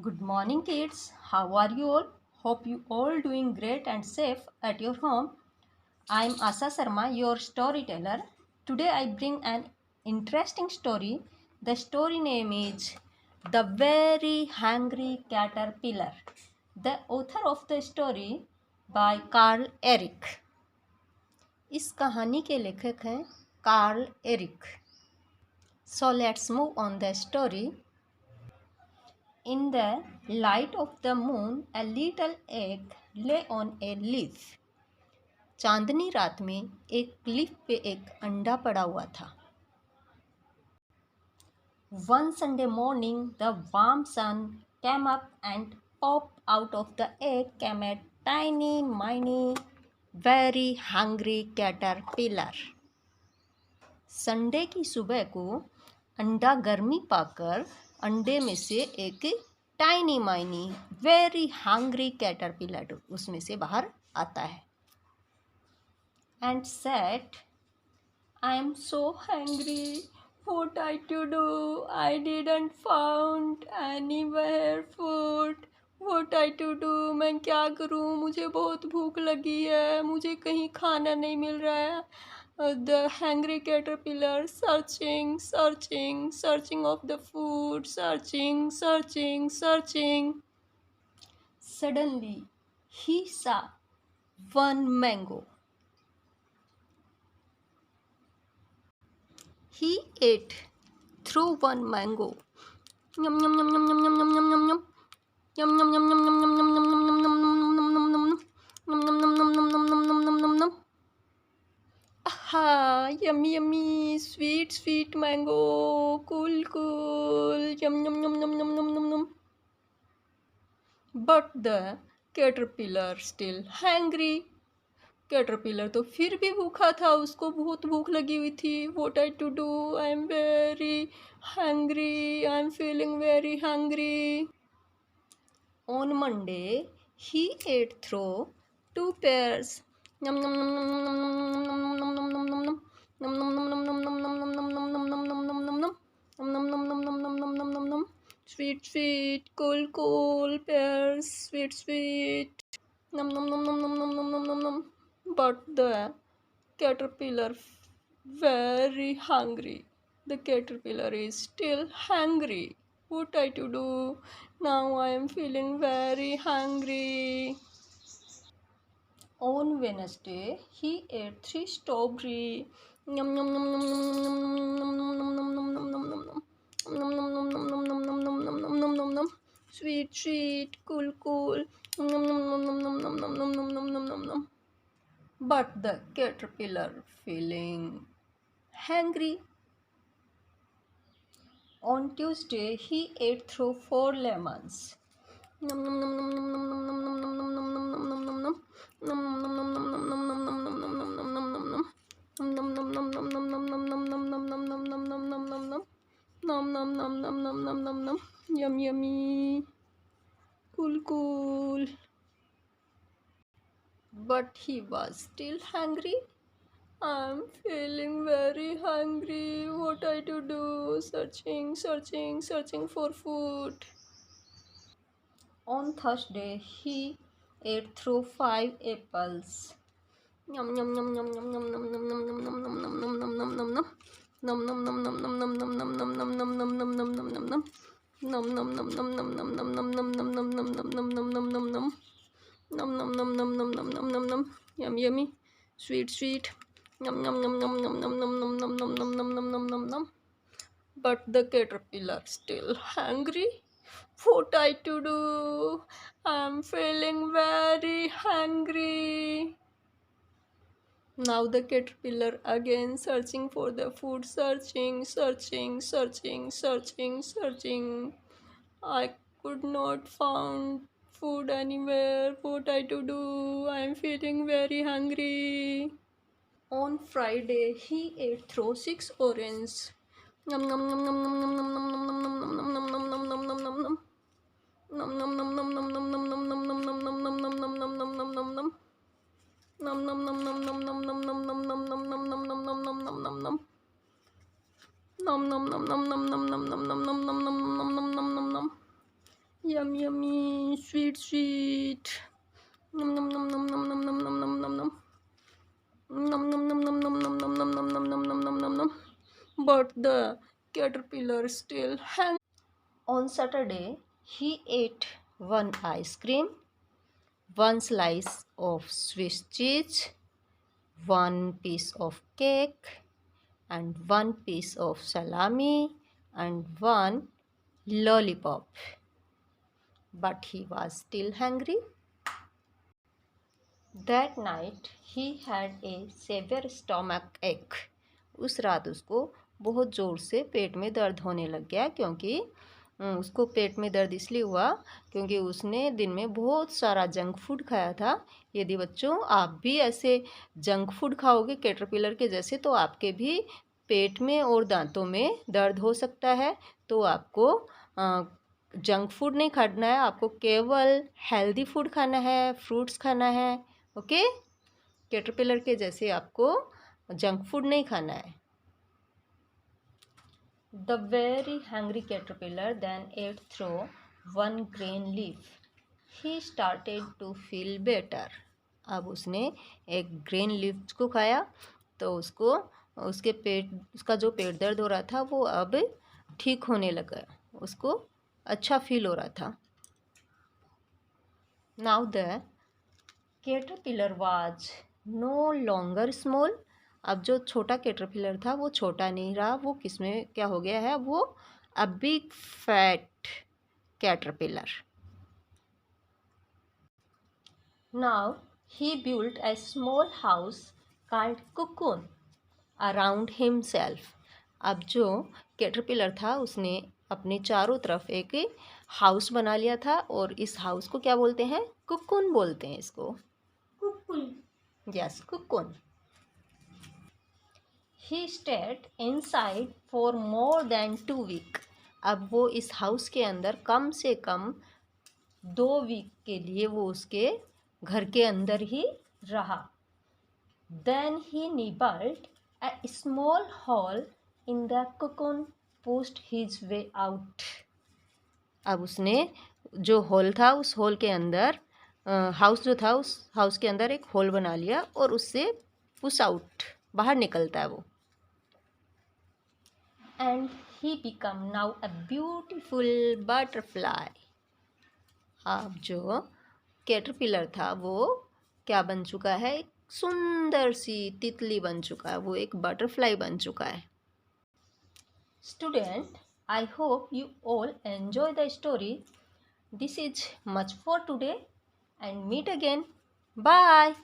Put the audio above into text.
Good morning, kids. How are you all? Hope you all doing great and safe at your home. I'm Asa Sharma, your storyteller. Today I bring an interesting story. The story name is The Very Hungry Caterpillar. The author of the story by Carl Eric. इस कहानी के लेखक हैं Karl Eric. So let's move on the story. In the light of the moon, a little egg lay on a leaf. चांदनी रात में एक leaf पे एक अंडा पड़ा हुआ था. One Sunday morning, the warm sun came up and popped out of the egg came a tiny, miny, very hungry caterpillar. Sunday की सुबह को अंडा गर्मी पाकर अंडे में से एक टाइनी माइनी वेरी हंग्री कैटरपिलर उसमें से बाहर आता है. And set, I am so hungry, what I to do? I didn't found anywhere food. What I to do? मैं क्या करूँ? मुझे बहुत भूख लगी है, मुझे कहीं खाना नहीं मिल रहा है. The hungry caterpillar searching of the food, searching. Suddenly, he saw one mango. He ate through one mango. Yum yum yum yum yum yum yum yum yum yum. Yum yum yum yum yum yum yum yum yum yum yum yum yum yum yum. Yum yum yum yum yum yum yum yum yum yum yum. Aha, yummy, sweet mango, cool, yum, yum. But the caterpillar still hungry. Caterpillar तो फिर भी भूखा था, उसको बहुत भूख लगी हुई थी. What I to do? I am very hungry. I am feeling very hungry. On Monday, he ate through two pears. Yum yum yum yum yum yum yum yum yum yum yum. Nom nom nom nom nom nom nom nom nom nom nom nom nom nom nom nom. Nom nom nom nom nom nom nom nom nom. Sweet, cool pears. Sweet. Nom nom nom nom nom nom nom nom nom nom. But the caterpillar very hungry. The caterpillar is still hungry. What I to do? Now I am feeling very hungry. On Wednesday, he ate three strawberries. Yum yum yum yum yum yum yum yum yum yum yum yum yum yum. Nom nom nom nom nom nom nom nom nom nom nom nom nom. Sweet, cool. Nom nom nom nom nom nom nom nom nom nom nom nom. But the caterpillar feeling hungry. On Tuesday, he ate through four lemons. Nom nom nom nom nom nom nom nom nom nom nom nom nom nom nom nom. Nom nom nom nom nom nom nom nom nom nom nom nom nom nom nom. Nom nom nom nom nom nom nom nom nom nom nom nom nom nom nom nom nom. Nom nom nom nom nom nom nom nom. Yummy. Cool. But he was still hungry. I'm feeling very hungry. What I to do? Searching for food. On Thursday, he ate through five apples. Yum yum yum yum yum yum yum yum yum yum yum yum yum yum yum yum yum. Nom nom nom nom nom nom nom nom nom nom nom nom nom nom nom nom nom. Nom nom nom nom nom nom nom nom nom nom nom nom nom nom nom nom nom nom. Nom nom nom nom nom nom nom nom nom. Yummy. Sweet. Nom nom nom nom nom nom nom nom nom nom nom nom nom nom nom nom. But the caterpillar still hungry. What I to do? I'm feeling very hungry. Now the caterpillar again searching for the food, searching. I could not find food anywhere. What I to do? I'm feeling very hungry. On Friday, he ate through six oranges. Nom nom nom nom nom nom nom nom nom nom nom nom nom nom nom nom nom nom. Nom nom nom nom nom nom nom nom nom nom nom nom nom nom nom nom nom nom nom nom. Nom nom nom nom nom nom nom nom nom nom nom nom nom nom nom nom nom nom nom. Nom nom nom nom nom nom nom nom nom nom nom nom nom nom nom nom nom. Yum yummy, sweet sweet. Nom nom nom nom nom nom nom nom nom nom nom. Nom nom nom nom nom nom nom nom nom nom nom nom nom nom nom. But the caterpillar still hang. On Saturday, he ate one ice cream, one slice of Swiss cheese, one piece of cake, and one piece of salami, and one lollipop. But he was still hungry. That night he had a severe stomach ache. उस रात उसको बहुत ज़ोर से पेट में दर्द होने लग गया, क्योंकि उसको पेट में दर्द इसलिए हुआ क्योंकि उसने दिन में बहुत सारा जंक फूड खाया था। यदि बच्चों आप भी ऐसे जंक फूड खाओगे कैटरपिलर के जैसे, तो आपके भी पेट में और दांतों में दर्द हो सकता है। तो आपको जंक फूड नहीं खाना है, आपको केवल हेल्दी फूड खाना है, फ्रूट्स खाना है। ओके, कैटरपिलर के जैसे आपको जंक फूड नहीं खाना है। The very hungry caterpillar then ate through one green leaf. He started to feel better. अब उसने एक ग्रीन लीफ को खाया तो उसको उसका जो पेट दर्द हो रहा था वो अब ठीक होने लगा, उसको अच्छा फील हो रहा था। Now the caterpillar was no longer small. अब जो छोटा कैटरपिलर था वो छोटा नहीं रहा, वो किसमें क्या हो गया है, वो a big fat caterpillar. Now he built a small house called cocoon around himself. अब जो कैटरपिलर था उसने अपने चारों तरफ एक हाउस बना लिया था, और इस हाउस को क्या बोलते हैं, कुकुन बोलते हैं इसको। Cocoon, yes cocoon. He stayed inside for more than 2 weeks. अब वो इस हाउस के अंदर कम से कम 2 वीक के लिए वो उसके घर के अंदर ही रहा। Then he nibbled a small hole in the cocoon, pushed his way out. अब उसने जो होल था उस होल के अंदर हाउस जो था उस हाउस के अंदर एक होल बना लिया और उससे पुश आउट बाहर निकलता है वो। And he become now a beautiful butterfly. अब जो कैटरपिलर था वो क्या बन चुका है, एक सुंदर सी तितली बन चुका है, वो एक बटरफ्लाई बन चुका है। Student, I hope you all enjoy the story. This is much for today and meet again. Bye.